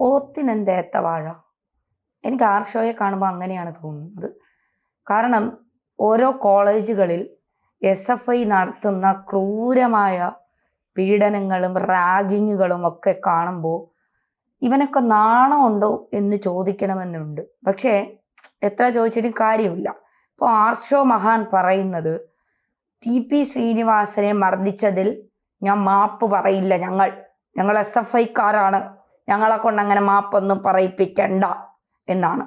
പോത്തിനെന്തേത്ത വാഴ. എനിക്ക് ആർഷോയെ കാണുമ്പോൾ അങ്ങനെയാണ് തോന്നുന്നത്. കാരണം ഓരോ കോളേജുകളിൽ SFI നടത്തുന്ന ക്രൂരമായ പീഡനങ്ങളും റാഗിങ്ങുകളും ഒക്കെ കാണുമ്പോൾ ഇവനൊക്കെ നാണമുണ്ടോ എന്ന് ചോദിക്കണമെന്നുണ്ട്. പക്ഷേ എത്ര ചോദിച്ചിട്ടും കാര്യമില്ല. ഇപ്പോൾ ആർഷോ മഹാൻ പറയുന്നത് TP ശ്രീനിവാസനെ മർദ്ദിച്ചതിൽ ഞാൻ മാപ്പ് പറയില്ല, ഞങ്ങൾ SFIക്കാരാണ്, ഞങ്ങളെ കൊണ്ട് അങ്ങനെ മാപ്പൊന്നും പറയിപ്പിക്കണ്ട എന്നാണ്.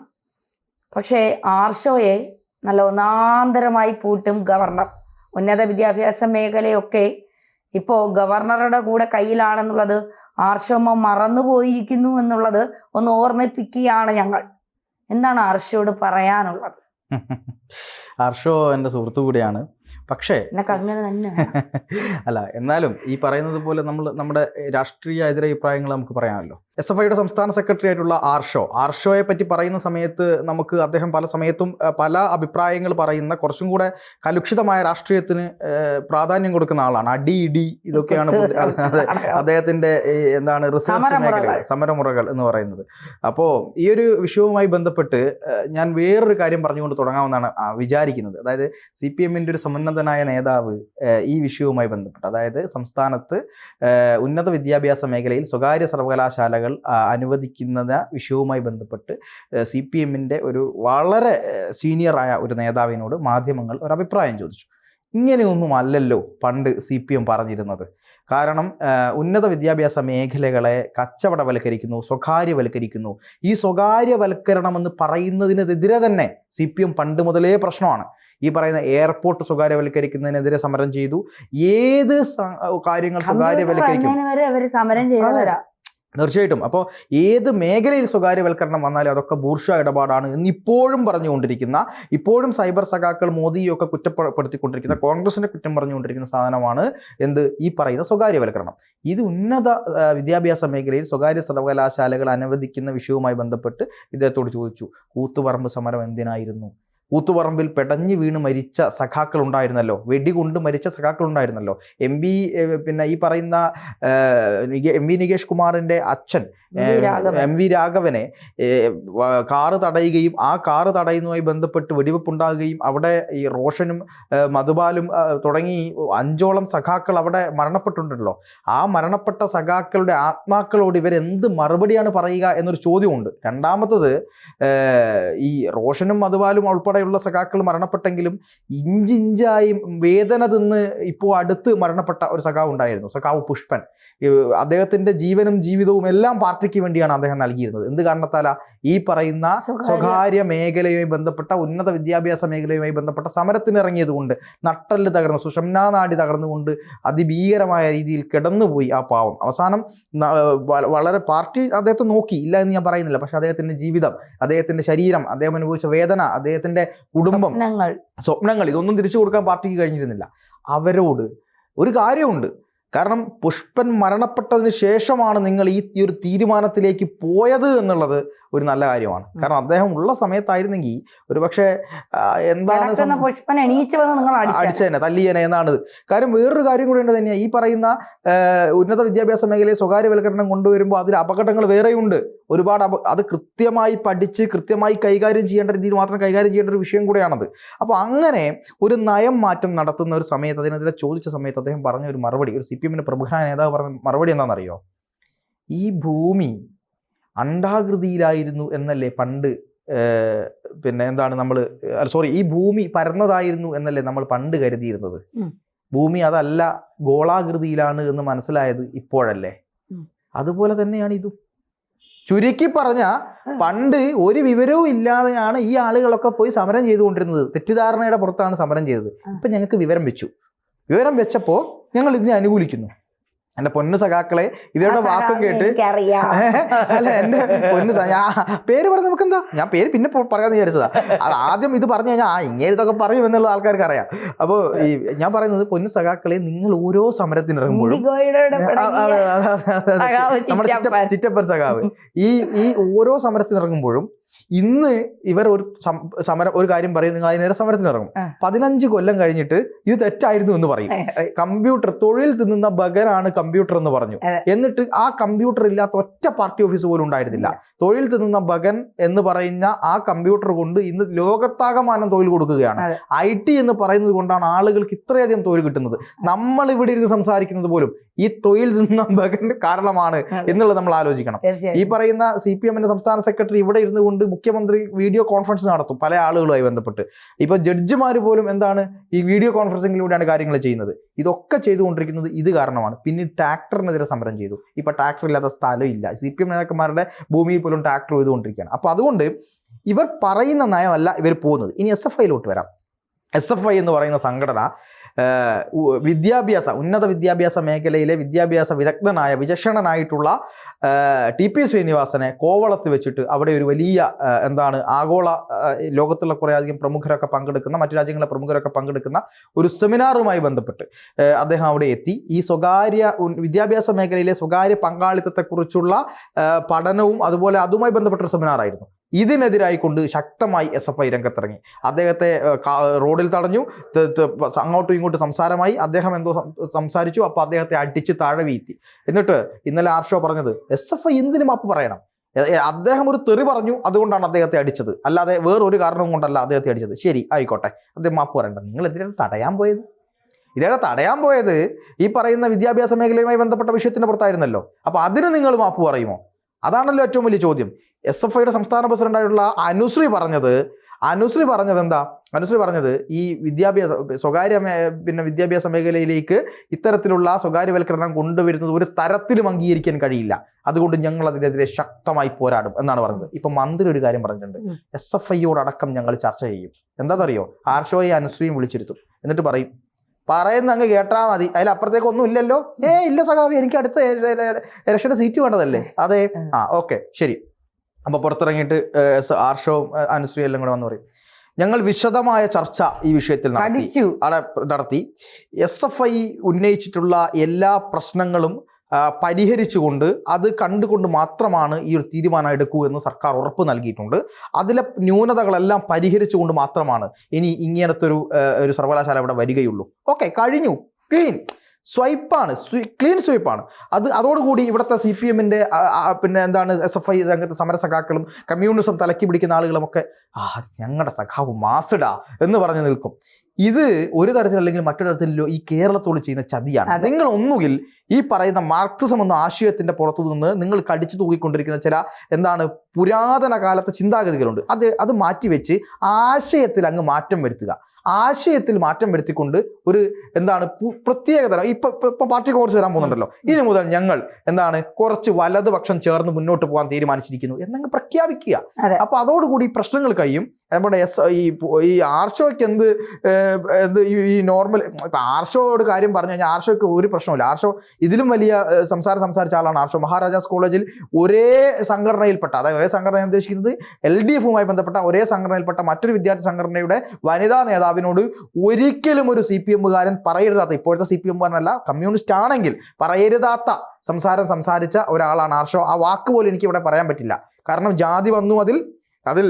പക്ഷേ ആർഷോയെ നല്ല ഒന്നാന്തരമായി പൂട്ടും ഗവർണർ. ഉന്നത വിദ്യാഭ്യാസ മേഖലയൊക്കെ ഇപ്പോൾ ഗവർണറുടെ കൂടെ കയ്യിലാണെന്നുള്ളത് ആർഷോമ്മ മറന്നുപോയിരിക്കുന്നു എന്നുള്ളത് ഒന്ന് ഓർമ്മിപ്പിക്കുകയാണ് ഞങ്ങൾ. എന്താണ് ആർഷോയോട് പറയാനുള്ളത്? ആർഷോ എൻ്റെ സുഹൃത്തു കൂടിയാണ്. പക്ഷേ അങ്ങനെ തന്നെ അല്ല, എന്നാലും ഈ പറയുന്നത് പോലെ നമ്മുടെ രാഷ്ട്രീയ എതിരഭിപ്രായങ്ങൾ നമുക്ക് പറയാമല്ലോ. SFIയുടെ സംസ്ഥാന സെക്രട്ടറി ആയിട്ടുള്ള ആർഷോയെ പറ്റി പറയുന്ന സമയത്ത് നമുക്ക് അദ്ദേഹം പല സമയത്തും പല അഭിപ്രായങ്ങൾ പറയുന്ന കുറച്ചും കൂടെ കലുഷിതമായ രാഷ്ട്രീയത്തിന് പ്രാധാന്യം കൊടുക്കുന്ന ആളാണ്. അടി ഇടി ഇതൊക്കെയാണ് അദ്ദേഹത്തിന്റെ എന്താണ് റിസർച്ച് മേഖല, സമരമുറകൾ എന്ന് പറയുന്നത്. അപ്പോൾ ഈ ഒരു വിഷയവുമായി ബന്ധപ്പെട്ട് ഞാൻ വേറൊരു കാര്യം പറഞ്ഞുകൊണ്ട് തുടങ്ങാമെന്നാണ് വിചാരിക്കുന്നത്. അതായത് CPMന്റെ ഒരു സമുന്നതനായ നേതാവ് ഈ വിഷയവുമായി ബന്ധപ്പെട്ട്, അതായത് സംസ്ഥാനത്ത് ഉന്നത വിദ്യാഭ്യാസ മേഖലയിൽ സ്വകാര്യ സർവകലാശാലകൾ അനുവദിക്കുന്ന വിഷയവുമായി ബന്ധപ്പെട്ട് CPMന്റെ ഒരു വളരെ സീനിയറായ ഒരു നേതാവിനോട് മാധ്യമങ്ങൾ ഒരു അഭിപ്രായം ചോദിച്ചു. ഇങ്ങനെയൊന്നും അല്ലല്ലോ പണ്ട് CPM പറഞ്ഞിരുന്നത്. കാരണം ഉന്നത വിദ്യാഭ്യാസ മേഖലകളെ കച്ചവടവൽക്കരിക്കുന്നു, സ്വകാര്യവൽക്കരിക്കുന്നു. ഈ സ്വകാര്യവൽക്കരണം എന്ന് പറയുന്നതിനെതിരെ തന്നെ CPM പണ്ട് മുതലേ പ്രശ്നമാണ്. ഈ പറയുന്ന എയർപോർട്ട് സ്വകാര്യവൽക്കരിക്കുന്നതിനെതിരെ സമരം ചെയ്തു. ഏത് കാര്യങ്ങൾ സ്വകാര്യവൽക്കരിക്കും തീർച്ചയായിട്ടും. അപ്പോൾ ഏത് മേഖലയിൽ സ്വകാര്യവൽക്കരണം വന്നാലും അതൊക്കെ ബൂർഷ്വാ ഇടപാടാണ് എന്നിപ്പോഴും പറഞ്ഞുകൊണ്ടിരിക്കുന്ന, ഇപ്പോഴും സൈബർ സഖാക്കൾ മോദിയൊക്കെ കുറ്റപ്പെടുത്തിക്കൊണ്ടിരിക്കുന്ന, കോൺഗ്രസിനെ കുറ്റം പറഞ്ഞുകൊണ്ടിരിക്കുന്ന സാധനമാണ് ഈ പറയുന്ന സ്വകാര്യവൽക്കരണം. ഇത് ഉന്നത വിദ്യാഭ്യാസ മേഖലയിൽ സ്വകാര്യ സർവകലാശാലകൾ അനുവദിക്കുന്ന വിഷയവുമായി ബന്ധപ്പെട്ട് ഇദ്ദേഹത്തോട് ചോദിച്ചു, കൂത്തുപറമ്പ് സമരം എന്തിനായിരുന്നു? കൂത്തുപറമ്പിൽ പെടഞ്ഞു വീണ് മരിച്ച സഖാക്കൾ ഉണ്ടായിരുന്നല്ലോ, വെടികൊണ്ട് മരിച്ച സഖാക്കൾ ഉണ്ടായിരുന്നല്ലോ. പിന്നെ ഈ പറയുന്ന MV നികേഷ് കുമാറിൻ്റെ അച്ഛൻ MV രാഘവനെ കാറ് തടയുകയും ആ കാറ് തടയുന്നതുമായി ബന്ധപ്പെട്ട് വെടിവെപ്പുണ്ടാകുകയും അവിടെ ഈ റോഷനും മധുബാലും തുടങ്ങി 5ഓളം സഖാക്കൾ അവിടെ മരണപ്പെട്ടിട്ടുണ്ടല്ലോ. ആ മരണപ്പെട്ട സഖാക്കളുടെ ആത്മാക്കളോട് ഇവരെന്ത് മറുപടിയാണ് പറയുക എന്നൊരു ചോദ്യമുണ്ട്. രണ്ടാമത്തത്, ഈ റോഷനും മധുബാലും ഉൾപ്പെടെ ുള്ള സഖാക്കൾ മരണപ്പെട്ടെങ്കിലും ഇഞ്ചിഞ്ചായി വേദന തിന്ന് ഇപ്പോൾ അടുത്ത് മരണപ്പെട്ട ഒരു സഖാവ് ഉണ്ടായിരുന്നു, സഖാവ് പുഷ്പൻ. അദ്ദേഹത്തിന്റെ ജീവനും ജീവിതവും എല്ലാം പാർട്ടിക്ക് വേണ്ടിയാണ് അദ്ദേഹം നൽകിയിരുന്നത്. എന്ത് കാരണത്താലാ? ഈ പറയുന്ന സ്വകാര്യ മേഖലയുമായി ബന്ധപ്പെട്ട, ഉന്നത വിദ്യാഭ്യാസ മേഖലയുമായി ബന്ധപ്പെട്ട സമരത്തിനിറങ്ങിയത് കൊണ്ട് നട്ടല് തകർന്നു, സുഷംനാ നാഡി തകർന്നുകൊണ്ട് അതിഭീകരമായ രീതിയിൽ കിടന്നുപോയി ആ പാവം. അവസാനം വളരെ പാർട്ടി അദ്ദേഹത്തെ നോക്കി, ഇല്ല എന്ന് ഞാൻ പറയുന്നില്ല. പക്ഷെ അദ്ദേഹത്തിന്റെ ജീവിതം, അദ്ദേഹത്തിന്റെ ശരീരം, അദ്ദേഹം അനുഭവിച്ച വേദന, അദ്ദേഹത്തിന്റെ കുടുംബം, സ്വപ്നങ്ങൾ, ഇതൊന്നും തിരിച്ചു കൊടുക്കാൻ പാർട്ടിക്ക് കഴിഞ്ഞിരുന്നില്ല. അവരോട് ഒരു കാര്യമുണ്ട്. കാരണം പുഷ്പൻ മരണപ്പെട്ടതിന് ശേഷമാണ് നിങ്ങൾ ഈ ഒരു തീരുമാനത്തിലേക്ക് പോയത് എന്നുള്ളത് ഒരു നല്ല കാര്യമാണ്. കാരണം അദ്ദേഹം ഉള്ള സമയത്തായിരുന്നെങ്കിൽ ഒരു പക്ഷേ എന്താണ് പുഷ്പൻ അടിച്ചതന്നെ, തല്ലിയനെ എന്നാണ്. കാര്യം വേറൊരു കാര്യം കൂടി ഉണ്ട് തന്നെയാണ്. ഈ പറയുന്ന ഉന്നത വിദ്യാഭ്യാസ മേഖലയെ സ്വകാര്യവൽക്കരണം കൊണ്ടുവരുമ്പോൾ അതിൽ അപകടങ്ങൾ വേറെയുണ്ട് ഒരുപാട്. അത് കൃത്യമായി പഠിച്ച് കൃത്യമായി കൈകാര്യം ചെയ്യേണ്ട രീതിയിൽ മാത്രം കൈകാര്യം ചെയ്യേണ്ട ഒരു വിഷയം കൂടെയാണത്. അപ്പോൾ അങ്ങനെ ഒരു നയം മാറ്റം നടത്തുന്ന ഒരു സമയത്ത്, അതിനെതിരെ ചോദിച്ച സമയത്ത് അദ്ദേഹം പറഞ്ഞ ഒരു മറുപടി, ഒരു CPMന്റെ പ്രമുഖനായ നേതാവ് പറഞ്ഞ മറുപടി എന്താണെന്നറിയോ? ഈ ഭൂമി അണ്ഡാകൃതിയിലായിരുന്നു എന്നല്ലേ പണ്ട്, പിന്നെ എന്താണ് ഈ ഭൂമി പരന്നതായിരുന്നു എന്നല്ലേ നമ്മൾ പണ്ട് കരുതിയിരുന്നത്. ഭൂമി അതല്ല, ഗോളാകൃതിയിലാണ് എന്ന് മനസ്സിലായത് ഇപ്പോഴല്ലേ. അതുപോലെ തന്നെയാണ് ഇതും. ചുരുക്കി പറഞ്ഞ, പണ്ട് ഒരു വിവരവും ഇല്ലാതെയാണ് ഈ ആളുകളൊക്കെ പോയി സമരം ചെയ്തുകൊണ്ടിരുന്നത്. തെറ്റിദ്ധാരണയുടെ പുറത്താണ് സമരം ചെയ്തത്. ഇപ്പൊ ഞങ്ങൾക്ക് വിവരം വെച്ചപ്പോൾ ഞങ്ങൾ ഇതിനെ അനുകൂലിക്കുന്നു. എൻ്റെ പൊന്നു സഖാക്കളെ, ഇവരുടെ വാക്കും കേട്ട്, അല്ല എൻ്റെ പൊന്നു പേര് പറഞ്ഞ നമുക്ക് എന്താ, ഞാൻ പേര് പിന്നെ പറയാന്ന് വിചാരിച്ചതാ. അത് ആദ്യം ഇത് പറഞ്ഞു കഴിഞ്ഞാൽ ഇങ്ങനെ ഇതൊക്കെ പറയും എന്നുള്ള ആൾക്കാർക്ക് അറിയാം. അപ്പോൾ ഈ ഞാൻ പറയുന്നത്, പൊന്നു സഖാക്കളെ, നിങ്ങൾ ഓരോ സമരത്തിനിറങ്ങുമ്പോഴും, നമ്മുടെ ചിറ്റപ്പൻ സഖാവ്, ഈ ഓരോ സമരത്തിനിറങ്ങുമ്പോഴും ഇന്ന് ഇവർ ഒരു സമരം ഒരു കാര്യം പറയും, നിങ്ങൾ അതിനേരെ സമരത്തിന് ഇറങ്ങും. 15 കൊല്ലം കഴിഞ്ഞിട്ട് ഇത് തെറ്റായിരുന്നു എന്ന് പറയും. കമ്പ്യൂട്ടർ തൊഴിൽ തിന്നുന്ന ബഗനാണ് കമ്പ്യൂട്ടർ എന്ന് പറഞ്ഞു. എന്നിട്ട് ആ കമ്പ്യൂട്ടർ ഇല്ലാത്ത ഒറ്റ പാർട്ടി ഓഫീസ് പോലും ഉണ്ടായിരുന്നില്ല. തൊഴിൽ തിന്നുന്ന ബഗൻ എന്ന് പറയുന്ന ആ കമ്പ്യൂട്ടർ കൊണ്ട് ഇന്ന് ലോകത്താകമാനം തൊഴിൽ കൊടുക്കുകയാണ്. IT എന്ന് പറയുന്നത് കൊണ്ടാണ് ആളുകൾക്ക് ഇത്രയധികം തൊഴിൽ കിട്ടുന്നത്. നമ്മൾ ഇവിടെ ഇരുന്ന് സംസാരിക്കുന്നത് പോലും ഈ തൊഴിൽ തിന്നുന്ന ബഗന്റെ കാരണമാണ് എന്നുള്ളത് നമ്മൾ ആലോചിക്കണം. ഈ പറയുന്ന CPM സംസ്ഥാന സെക്രട്ടറി ഇവിടെ ഇരുന്നു കൊണ്ട് മുഖ്യമന്ത്രി വീഡിയോ കോൺഫറൻസ് നടത്തും പല ആളുകളുമായി ബന്ധപ്പെട്ട്. ഇപ്പൊ ജഡ്ജിമാർ പോലും എന്താണ് ഈ വീഡിയോ കോൺഫറൻസിങ്ങിലൂടെയാണ് കാര്യങ്ങൾ ചെയ്യുന്നത്. ഇതൊക്കെ ചെയ്തുകൊണ്ടിരിക്കുന്നത് ഇത് കാരണമാണ്. പിന്നെ ട്രാക്ടറിനെതിരെ സമരം ചെയ്തു. ഇപ്പൊ ട്രാക്ടർ ഇല്ലാത്ത സ്ഥലം ഇല്ല. CPM നേതാക്കന്മാരുടെ ഭൂമിയിൽ പോലും ട്രാക്ടർ ചെയ്തുകൊണ്ടിരിക്കുകയാണ്. അപ്പൊ അതുകൊണ്ട് ഇവർ പറയുന്ന നയമല്ല ഇവർ പോകുന്നത്. ഇനി SFIയിലോട്ട് വരാം. SFI എന്ന് പറയുന്ന സംഘടന ഉന്നത വിദ്യാഭ്യാസ മേഖലയിലെ വിദ്യാഭ്യാസ വിദഗ്ധനായ വിചക്ഷണനായിട്ടുള്ള TP ശ്രീനിവാസനെ കോവളത്ത് വെച്ചിട്ട് അവിടെ ഒരു വലിയ ആഗോള ലോകത്തുള്ള കുറേയധികം പ്രമുഖരൊക്കെ പങ്കെടുക്കുന്ന, മറ്റു രാജ്യങ്ങളിലെ പ്രമുഖരൊക്കെ പങ്കെടുക്കുന്ന ഒരു സെമിനാറുമായി ബന്ധപ്പെട്ട് അദ്ദേഹം അവിടെ എത്തി. ഈ സ്വകാര്യ വിദ്യാഭ്യാസ മേഖലയിലെ സ്വകാര്യ പങ്കാളിത്തത്തെക്കുറിച്ചുള്ള പഠനവും അതുപോലെ അതുമായി ബന്ധപ്പെട്ടൊരു സെമിനാറായിരുന്നു. ഇതിനെതിരായിക്കൊണ്ട് ശക്തമായി SFI രംഗത്തിറങ്ങി. അദ്ദേഹത്തെ റോഡിൽ തടഞ്ഞു, അങ്ങോട്ടും ഇങ്ങോട്ടും സംസാരമായി. അദ്ദേഹം എന്തോ സംസാരിച്ചു, അപ്പോൾ അദ്ദേഹത്തെ അടിച്ച് താഴെ വീഴ്ത്തി. എന്നിട്ട് ഇന്നലെ ആർഷോ പറഞ്ഞത് SFI എന്തിനു മാപ്പ് പറയണം, അദ്ദേഹം ഒരു തെറി പറഞ്ഞു അതുകൊണ്ടാണ് അദ്ദേഹത്തെ അടിച്ചത്, അല്ലാതെ വേറൊരു കാരണവും കൊണ്ടല്ല അദ്ദേഹത്തെ അടിച്ചത്. ശരി, ആയിക്കോട്ടെ, അദ്ദേഹം മാപ്പ് പറയണ്ട. നിങ്ങൾ എന്തിനാണ് തടയാൻ പോയത്? ഇദ്ദേഹത്തെ തടയാൻ പോയത് ഈ പറയുന്ന വിദ്യാഭ്യാസ മേഖലയുമായി ബന്ധപ്പെട്ട വിഷയത്തിന്റെ പുറത്തായിരുന്നല്ലോ. അപ്പൊ അതിന് നിങ്ങൾ മാപ്പ് പറയുമോ? അതാണല്ലോ ഏറ്റവും വലിയ ചോദ്യം. SFIയുടെ സംസ്ഥാന പ്രസിഡന്റായിട്ടുള്ള അനുശ്രീ പറഞ്ഞത് എന്താ? അനുശ്രീ പറഞ്ഞത് ഈ വിദ്യാഭ്യാസ മേഖലയിലേക്ക് ഇത്തരത്തിലുള്ള സ്വകാര്യവൽക്കരണം കൊണ്ടുവരുന്നത് ഒരു തരത്തിലും അംഗീകരിക്കാൻ കഴിയില്ല, അതുകൊണ്ട് ഞങ്ങൾ അതിനെതിരെ ശക്തമായി പോരാടും എന്നാണ് പറഞ്ഞത്. ഇപ്പൊ മന്ത്രി ഒരു കാര്യം പറഞ്ഞിട്ടുണ്ട്, SFIയോടക്കം ഞങ്ങൾ ചർച്ച ചെയ്യും. എന്താണെന്നറിയോ? ആർഷോയെ അനുശ്രീയും വിളിച്ചിരുത്തും. എന്നിട്ട് പറയുന്ന അങ്ങ് കേട്ടാ മതി, അതിലപ്പുറത്തേക്ക് ഒന്നും ഇല്ലല്ലോ. ഇല്ല സഖാവി, എനിക്ക് അടുത്ത ഇലക്ഷന്റെ സീറ്റ് വേണ്ടതല്ലേ? അതെ, ഓക്കെ, ശരി. അപ്പൊ പുറത്തിറങ്ങിയിട്ട് ആർഷവും അനുശ്രീ എല്ലാം കൂടെ വന്ന് പറയും, ഞങ്ങൾ വിശദമായ ചർച്ച ഈ വിഷയത്തിൽ നടത്തി. SFI ഉന്നയിച്ചിട്ടുള്ള എല്ലാ പ്രശ്നങ്ങളും പരിഹരിച്ചുകൊണ്ട് അത് കണ്ടുകൊണ്ട് മാത്രമാണ് ഈ ഒരു തീരുമാനം എടുക്കൂ എന്ന് സർക്കാർ ഉറപ്പ് നൽകിയിട്ടുണ്ട്. അതിലെ ന്യൂനതകളെല്ലാം പരിഹരിച്ചുകൊണ്ട് മാത്രമാണ് ഇനി ഇങ്ങനത്തെ ഒരു സർവകലാശാല ഇവിടെ വരികയുള്ളൂ. ഓക്കെ, കഴിഞ്ഞു, ക്ലീൻ സ്വൈപ്പാണ്. അതോടുകൂടി ഇവിടുത്തെ CPMന്റെ SFI രംഗത്തെ സമരസഖാക്കളും കമ്മ്യൂണിസം തലക്കി പിടിക്കുന്ന ആളുകളും ഒക്കെ ഞങ്ങളുടെ സഖാവ് മാസിടാ എന്ന് പറഞ്ഞു നിൽക്കും. ഇത് ഒരു തരത്തിലല്ലെങ്കിൽ മറ്റൊരു തരത്തിലോ ഈ കേരളത്തോട് ചെയ്യുന്ന ചതിയാണ്. നിങ്ങൾ ഒന്നുകിൽ ഈ പറയുന്ന മാർക്സിസം എന്ന ആശയത്തിന്റെ പുറത്തു നിന്ന് നിങ്ങൾ കടിച്ചു തൂക്കിക്കൊണ്ടിരിക്കുന്ന ചില പുരാതന കാലത്തെ ചിന്താഗതികളുണ്ട്, അത് മാറ്റിവെച്ച് ആശയത്തിൽ അങ്ങ് മാറ്റം വരുത്തുക. ആശയത്തിൽ മാറ്റം വരുത്തിക്കൊണ്ട് ഒരു പ്രത്യേകതരം ഇപ്പൊ പാർട്ടി കോഴ്സ് വരാൻ പോകുന്നുണ്ടല്ലോ, ഇനി മുതൽ ഞങ്ങൾ കുറച്ച് വലതുപക്ഷം ചേർന്ന് മുന്നോട്ട് പോകാൻ തീരുമാനിച്ചിരിക്കുന്നു എന്നങ്ങ് പ്രഖ്യാപിക്കുക. അപ്പൊ അതോടുകൂടി പ്രശ്നങ്ങൾ കഴിയും. നമ്മുടെ ഈ ആർഷോയ്ക്ക് ഈ നോർമൽ ആർഷോയോട് കാര്യം പറഞ്ഞു കഴിഞ്ഞാൽ ആർഷോയ്ക്ക് ഒരു പ്രശ്നമില്ല. ആർഷോ ഇതിലും വലിയ സംസാരിച്ച ആളാണ്. ആർഷോ മഹാരാജാസ് കോളേജിൽ ഒരേ സംഘടനയിൽപ്പെട്ട, അതായത് ഒരേ സംഘടന ഉദ്ദേശിക്കുന്നത് LDFുമായി ബന്ധപ്പെട്ട ഒരേ സംഘടനയിൽപ്പെട്ട മറ്റൊരു വിദ്യാർത്ഥി സംഘടനയുടെ വനിതാ നേതാവിനോട് ഒരിക്കലും ഒരു CPMകാരൻ പറയരുതാത്ത, ഇപ്പോഴത്തെ CPMകാരനല്ല കമ്മ്യൂണിസ്റ്റ് ആണെങ്കിൽ പറയരുതാത്ത സംസാരിച്ച ഒരാളാണ് ആർഷോ. ആ വാക്ക് പോലും എനിക്ക് ഇവിടെ പറയാൻ പറ്റില്ല. കാരണം ജാതി വന്നു, അതിൽ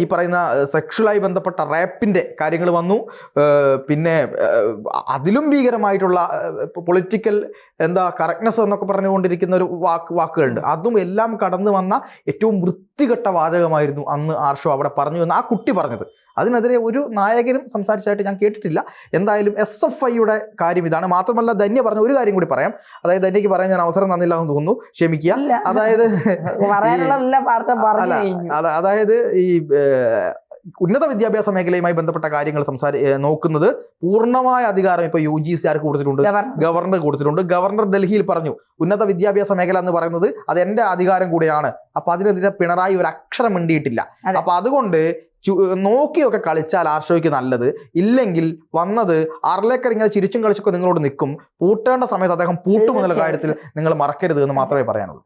ഈ പറയുന്ന സെക്ഷുവലായി ബന്ധപ്പെട്ട റേപ്പിൻ്റെ കാര്യങ്ങൾ വന്നു. പിന്നെ അതിലും ഭീകരമായിട്ടുള്ള പൊളിറ്റിക്കൽ കറക്റ്റ്നെസ് എന്നൊക്കെ പറഞ്ഞുകൊണ്ടിരിക്കുന്ന ഒരു വാക്കുകളുണ്ട്. അതും എല്ലാം കടന്നു വന്ന ഏറ്റവും വൃത്തികെട്ട വാചകമായിരുന്നു അന്ന് ആർഷോ അവിടെ പറഞ്ഞു എന്ന് ആ കുട്ടി പറഞ്ഞത്. അതിനെതിരെ ഒരു നായകനും സംസാരിച്ചതായിട്ട് ഞാൻ കേട്ടിട്ടില്ല. എന്തായാലും SFIയുടെ കാര്യം ഇതാണ്. മാത്രമല്ല ധന്യ പറഞ്ഞ ഒരു കാര്യം കൂടി പറയാം. അതായത് ധന്യക്ക് പറയാൻ ഞാൻ അവസരം തന്നില്ല എന്ന് തോന്നുന്നു, ക്ഷമിക്കുക. അതായത് ഈ ഉന്നത വിദ്യാഭ്യാസ മേഖലയുമായി ബന്ധപ്പെട്ട കാര്യങ്ങൾ നോക്കുന്നത് പൂർണ്ണമായ അധികാരം ഇപ്പൊ UGC ആർക്ക് കൊടുത്തിട്ടുണ്ട്? ഗവർണർ കൊടുത്തിട്ടുണ്ട്. ഗവർണർ ഡൽഹിയിൽ പറഞ്ഞു ഉന്നത വിദ്യാഭ്യാസ മേഖല എന്ന് പറയുന്നത് അത് എന്റെ അധികാരം കൂടെയാണ്. അപ്പൊ അതിനെതിരെ പിണറായി ഒരു അക്ഷരം മിണ്ടിയിട്ടില്ല. അപ്പൊ അതുകൊണ്ട് നോക്കിയൊക്കെ കളിച്ചാൽ ആർഷോയ്ക്ക് നല്ലത്. ഇല്ലെങ്കിൽ വന്നത് അർലേക്കർ ഇങ്ങനെ ചിരിച്ചും കളിച്ചൊക്കെ നിങ്ങളോട് നിൽക്കും. പൂട്ടേണ്ട സമയത്ത് അദ്ദേഹം പൂട്ടുമെന്നുള്ള കാര്യത്തിൽ നിങ്ങൾ മറക്കരുത് എന്ന് മാത്രമേ പറയാനുള്ളൂ.